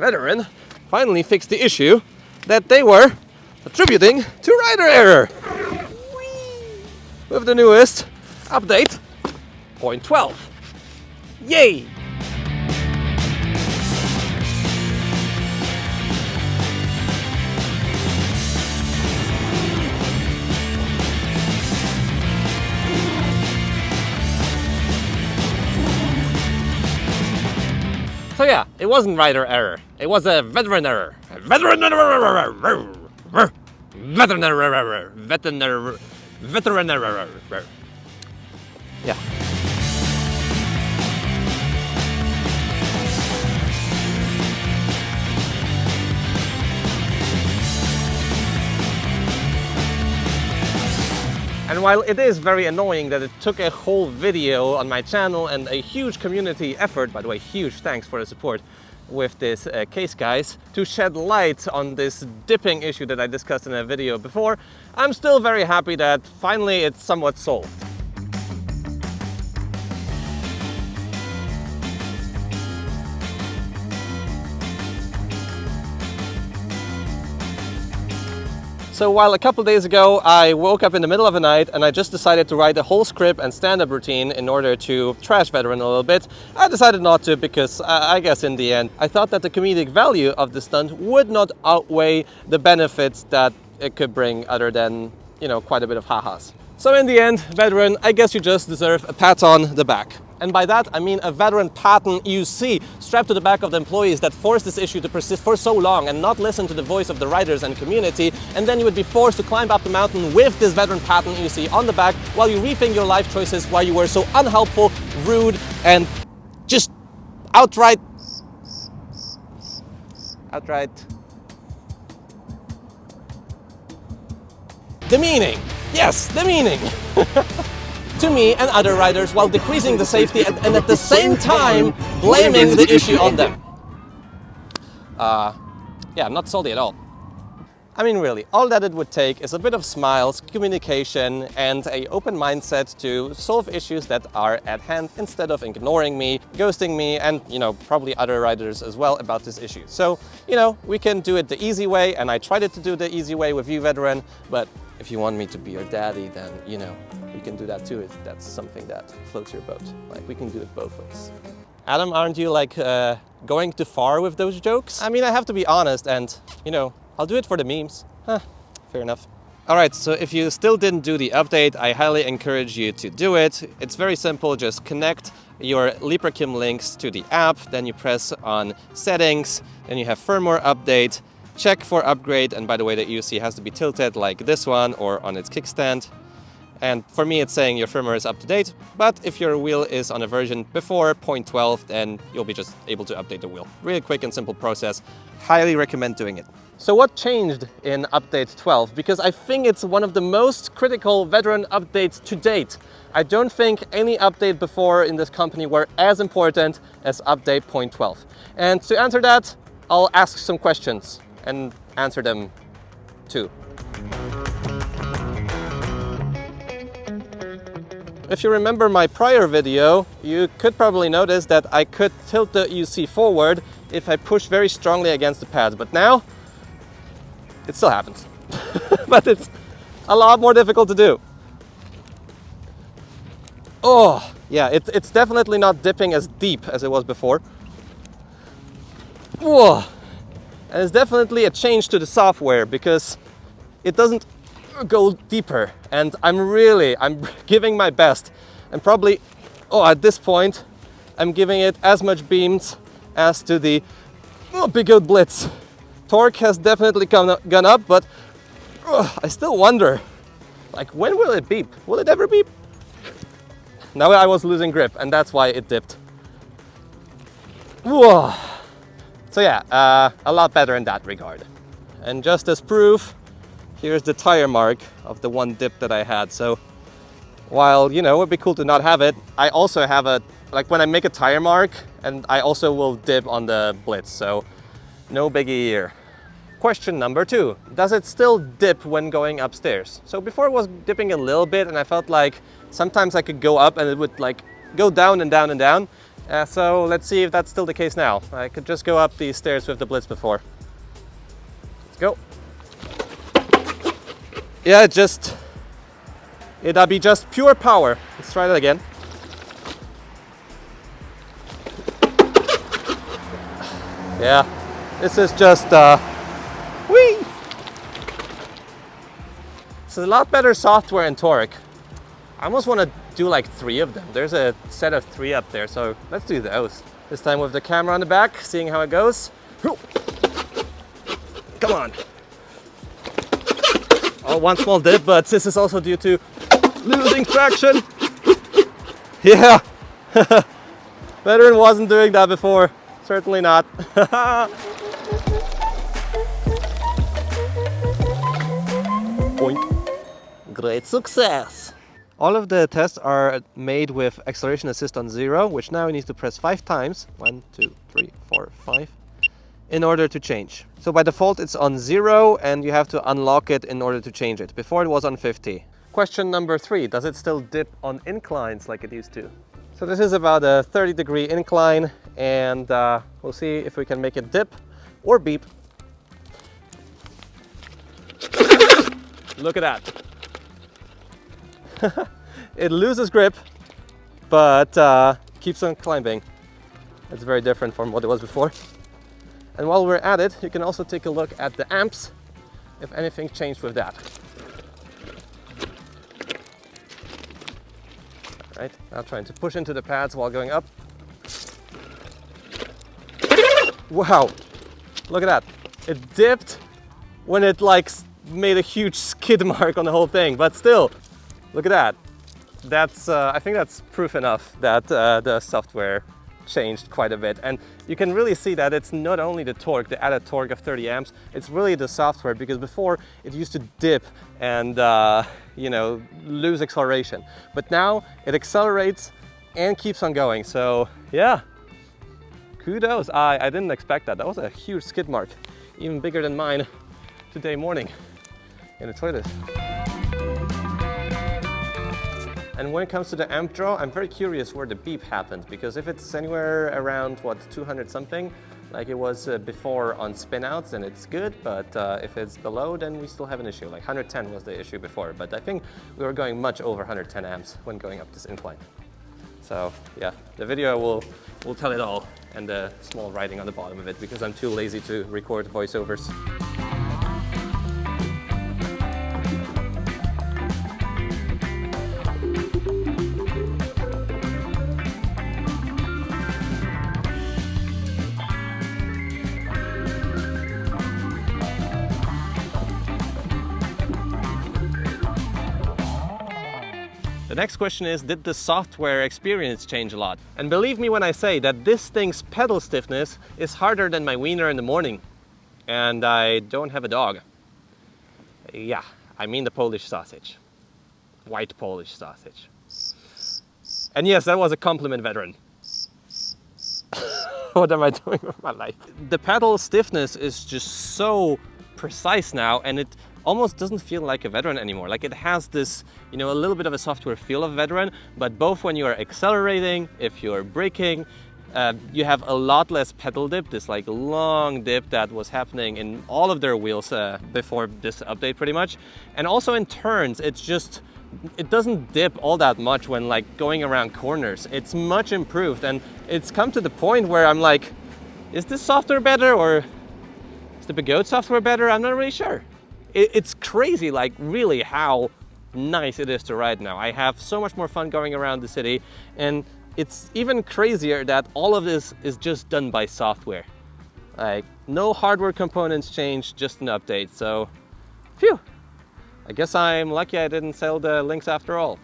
Veteran finally fixed the issue that they were attributing to rider error. With the newest update, 0.12. Yay! So yeah, it wasn't rider error. It was a veteran error. Veteran error. Veteran error. Veteran error. Yeah. And while it is very annoying that it took a whole video on my channel and a huge community effort, by the way, huge thanks for the support with this case, guys, to shed light on this dipping issue that I discussed in a video before, I'm still very happy that finally it's somewhat solved. So while a couple days ago I woke up in the middle of the night and I just decided to write a whole script and stand-up routine in order to trash Veteran a little bit, I decided not to because I guess in the end I thought that the comedic value of the stunt would not outweigh the benefits that it could bring other than, you know, quite a bit of ha-has. So in the end, Veteran, I guess you just deserve a pat on the back. And by that, I mean a veteran patent UC strapped to the back of the employees that forced this issue to persist for so long and not listen to the voice of the riders and community. And then you would be forced to climb up the mountain with this veteran patent UC on the back while you rethink your life choices, while you were so unhelpful, rude, and just outright demeaning. Yes, demeaning. To me and other riders, while decreasing the safety and at the same time blaming the issue on them. Yeah, I'm not salty at all. I mean, really, all that it would take is a bit of smiles, communication, and an open mindset to solve issues that are at hand instead of ignoring me, ghosting me, and, you know, probably other riders as well about this issue. So, you know, we can do it the easy way, and I tried to do the easy way with you, Veteran, but if you want me to be your daddy, then, you know, we can do that too if that's something that floats your boat. Like, we can do it both ways. Adam, aren't you like going too far with those jokes? I mean, I have to be honest and, you know, I'll do it for the memes. Huh, fair enough. All right, so if you still didn't do the update, I highly encourage you to do it. It's very simple, just connect your LeaperKim links to the app, then you press on settings, then you have firmware update, check for upgrade, and by the way, the EUC has to be tilted like this one or on its kickstand. And for me, it's saying your firmware is up to date, but if your wheel is on a version before 0.12, then you'll be just able to update the wheel. Really quick and simple process. Highly recommend doing it. So what changed in update 12? Because I think it's one of the most critical veteran updates to date. I don't think any update before in this company were as important as update 0.12. And to answer that, I'll ask some questions and answer them too. If you remember my prior video, you could probably notice that I could tilt the EUC forward if I push very strongly against the pads, but now it still happens. But it's a lot more difficult to do. Oh, yeah, it's definitely not dipping as deep as it was before. Whoa. And it's definitely a change to the software because it doesn't go deeper, and I'm giving my best, and probably, at this point, I'm giving it as much beams as to the big old Blitz. Torque has definitely gone up, but I still wonder, like, when will it beep? Will it ever beep? Now I was losing grip, and that's why it dipped. Whoa. So yeah, a lot better in that regard. And just as proof, here's the tire mark of the one dip that I had. So while, you know, it would be cool to not have it, I also have like when I make a tire mark, and I also will dip on the Blitz. So no biggie here. Question number 2, does it still dip when going upstairs? So before it was dipping a little bit, and I felt like sometimes I could go up and it would like go down and down and down. So let's see if that's still the case now. I could just go up these stairs with the blitz before. Let's go. Yeah, it'll be just pure power. Let's try that again. Yeah, this is just, whee! It's a lot better software and torque. I almost want to do like 3 of them. There's a set of 3 up there, so let's do those. This time with the camera on the back, seeing how it goes. Come on. Oh, one small dip, but this is also due to losing traction. Yeah. Veteran wasn't doing that before. Certainly not. Boink. Great success. All of the tests are made with acceleration assist on 0, which now you need to press 5 times. 1, 2, 3, 4, 5. In order to change. So by default it's on 0 and you have to unlock it in order to change it. Before it was on 50. Question number 3, does it still dip on inclines like it used to? So this is about a 30-degree incline and we'll see if we can make it dip or beep. Look at that. It loses grip, but keeps on climbing. It's very different from what it was before. And while we're at it, you can also take a look at the amps, if anything changed with that. All right, now trying to push into the pads while going up. Wow, look at that. It dipped when it like made a huge skid mark on the whole thing, but still, look at that. That's, I think that's proof enough that the software changed quite a bit. And you can really see that it's not only the torque, the added torque of 30 amps, it's really the software, because before it used to dip and, you know, lose acceleration. But now it accelerates and keeps on going. So yeah, kudos. I didn't expect that. That was a huge skid mark, even bigger than mine today morning in the toilet. And when it comes to the amp draw, I'm very curious where the beep happened, because if it's anywhere around, what, 200 something, like it was before on spinouts, then it's good, but if it's below, then we still have an issue. Like 110 was the issue before, but I think we were going much over 110 amps when going up this incline. So yeah, the video will tell it all, and the small writing on the bottom of it, because I'm too lazy to record voiceovers. The next question is, did the software experience change a lot? And believe me when I say that this thing's pedal stiffness is harder than my wiener in the morning. And I don't have a dog. Yeah, I mean the Polish sausage. White Polish sausage. And yes, that was a compliment, veteran. What am I doing with my life? The pedal stiffness is just so precise now, and it almost doesn't feel like a veteran anymore. Like it has this, you know, a little bit of a software feel of veteran, but both when you are accelerating, if you're braking, you have a lot less pedal dip, this like long dip that was happening in all of their wheels before this update pretty much. And also in turns, it's just, it doesn't dip all that much when like going around corners. It's much improved, and it's come to the point where I'm like, is this software better, or is the Begoat software better? I'm not really sure. It's crazy, like really how nice it is to ride now. I have so much more fun going around the city, and it's even crazier that all of this is just done by software. Like no hardware components changed, just an update. So, phew, I guess I'm lucky I didn't sell the links after all.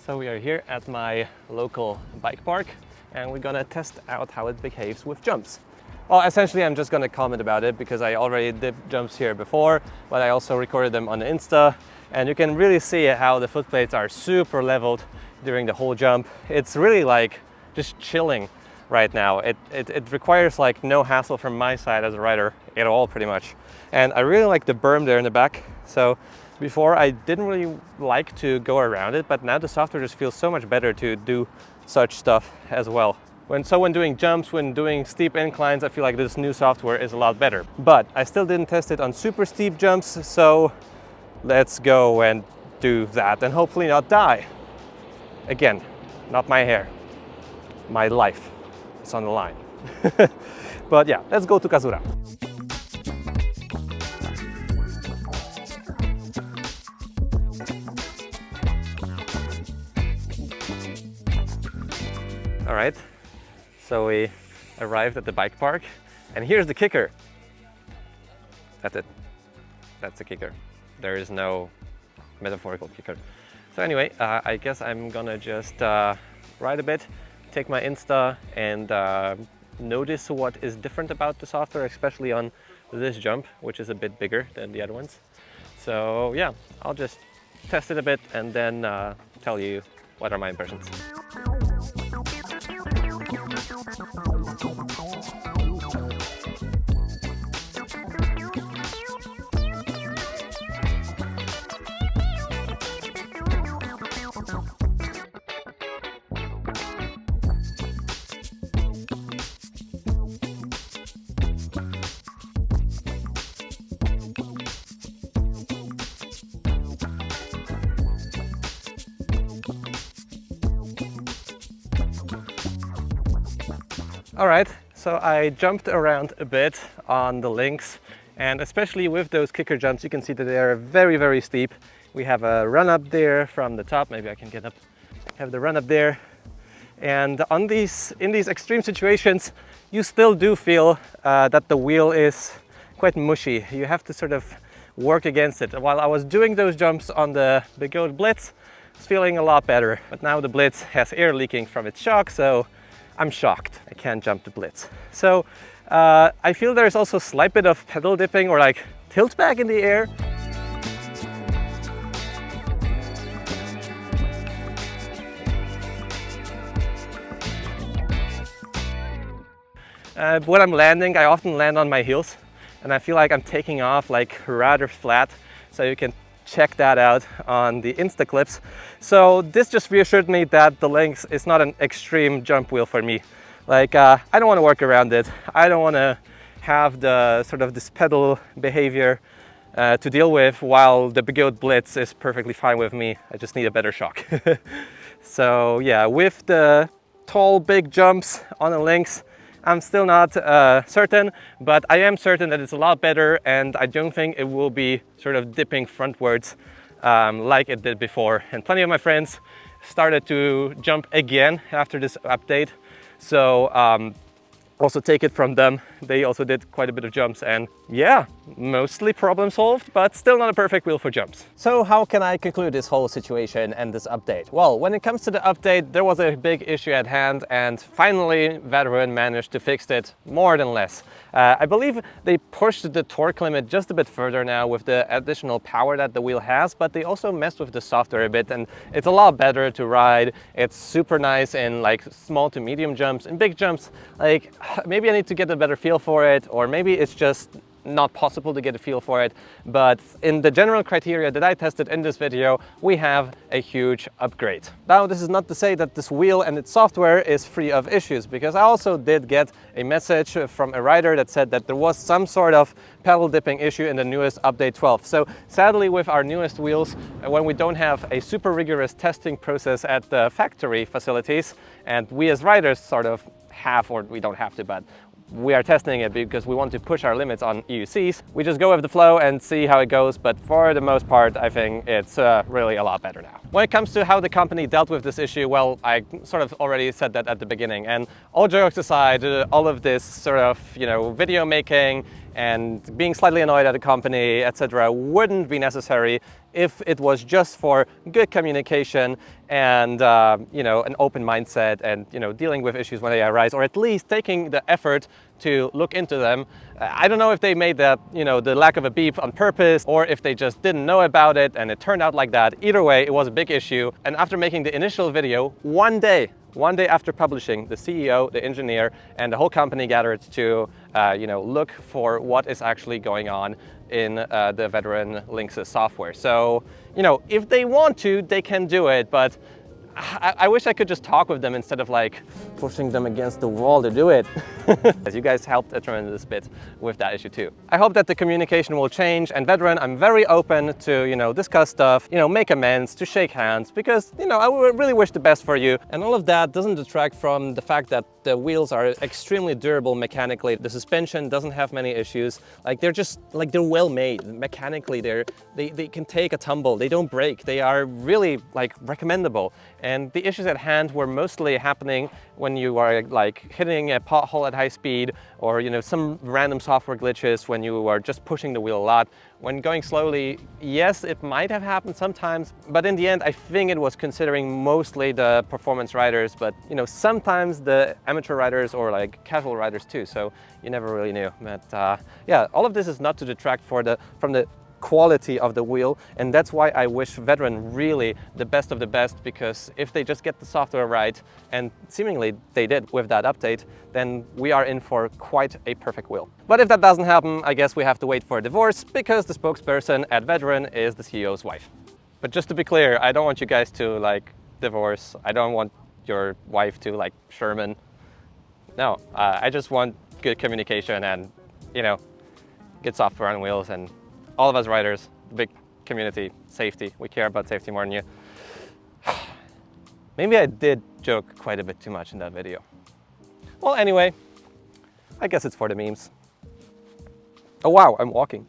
So we are here at my local bike park, and we're gonna test out how it behaves with jumps. Well, essentially I'm just gonna comment about it because I already did jumps here before, but I also recorded them on Insta, and you can really see how the foot plates are super leveled during the whole jump. It's really like just chilling. right now. It requires like no hassle from my side as a rider at all, pretty much. And I really like the berm there in the back. So before I didn't really like to go around it, but now the software just feels so much better to do such stuff as well. When doing jumps, when doing steep inclines, I feel like this new software is a lot better. But I still didn't test it on super steep jumps, so let's go and do that and hopefully not die. Again, not my hair, my life is on the line. But yeah, let's go to Kazura. All right, so we arrived at the bike park, and here's the kicker. That's it. That's the kicker. There is no metaphorical kicker. So anyway, I guess I'm gonna just ride a bit, take my Insta, and notice what is different about the software, especially on this jump, which is a bit bigger than the other ones. So yeah, I'll just test it a bit and then tell you what are my impressions. All right, so I jumped around a bit on the links, and especially with those kicker jumps, you can see that they are very, very steep. We have a run up there from the top. Maybe I can get up. Have the run up there. And in these extreme situations, you still do feel that the wheel is quite mushy. You have to sort of work against it. While I was doing those jumps on the Goat Blitz, it's feeling a lot better. But now the Blitz has air leaking from its shock, so I'm shocked. I can't jump the Blitz. So I feel there's also a slight bit of pedal dipping or like tilt back in the air. When I'm landing, I often land on my heels, and I feel like I'm taking off like rather flat. So you can check that out on the Insta clips. So this just reassured me that the Lynx is not an extreme jump wheel for me. Like I don't want to work around it. I don't want to have the sort of this pedal behavior to deal with, while the Goat Blitz is perfectly fine with me. I just need a better shock. So yeah, with the tall big jumps on the Lynx, I'm still not certain, but I am certain that it's a lot better, and I don't think it will be sort of dipping frontwards like it did before. And plenty of my friends started to jump again after this update. So also take it from them. They also did quite a bit of jumps, and yeah, mostly problem solved, but still not a perfect wheel for jumps. So how can I conclude this whole situation and this update? Well, when it comes to the update, there was a big issue at hand, and finally Veteran managed to fix it more than less. I believe they pushed the torque limit just a bit further now with the additional power that the wheel has, but they also messed with the software a bit, and it's a lot better to ride. It's super nice in like small to medium jumps. In big jumps, like maybe I need to get a better feel for it, or maybe it's just not possible to get a feel for it. But in the general criteria that I tested in this video, we have a huge upgrade. Now, this is not to say that this wheel and its software is free of issues, because I also did get a message from a rider that said that there was some sort of pedal dipping issue in the newest update 12. So sadly, with our newest wheels, when we don't have a super rigorous testing process at the factory facilities, and we as riders sort of have, or we don't have to, but we are testing it because we want to push our limits on EUCs. We just go with the flow and see how it goes, but for the most part, I think it's really a lot better now. When it comes to how the company dealt with this issue, well, I sort of already said that at the beginning, and all jokes aside, all of this sort of, video making and being slightly annoyed at the company, etc., wouldn't be necessary if it was just for good communication and an open mindset, and dealing with issues when they arise, or at least taking the effort to look into them. I don't know if they made that, the lack of a beep on purpose, or if they just didn't know about it and it turned out like that. Either way, it was a big issue. And after making the initial video, one day One day after publishing, the CEO, the engineer, and the whole company gathered to look for what is actually going on in the Veteran Linksys software. So, if they want to, they can do it, but I wish I could just talk with them instead of like pushing them against the wall to do it. As you guys helped a tremendous bit with that issue too. I hope that the communication will change, and Veteran, I'm very open to, discuss stuff, make amends, to shake hands, because, I really wish the best for you. And all of that doesn't detract from the fact that the wheels are extremely durable mechanically. The suspension doesn't have many issues. Like they're well made. Mechanically, they can take a tumble. They don't break. They are really recommendable. And the issues at hand were mostly happening when you are hitting a pothole at high speed, or some random software glitches when you are just pushing the wheel a lot. When going slowly, yes, it might have happened sometimes, but in the end, I think it was considering mostly the performance riders, but sometimes the amateur riders or casual riders too. So you never really knew. But yeah, all of this is not to detract from the quality of the wheel, and that's why I wish Veteran really the best of the best, because if they just get the software right, and seemingly they did with that update, then we are in for quite a perfect wheel. But if that doesn't happen, I guess we have to wait for a divorce, because the spokesperson at Veteran is the CEO's wife. But just to be clear, I don't want you guys to divorce. I don't want your wife to Sherman. No, I just want good communication and good software on wheels, and all of us riders, big community, safety. We care about safety more than you. Maybe I did joke quite a bit too much in that video. Well, anyway, I guess it's for the memes. Oh wow, I'm walking.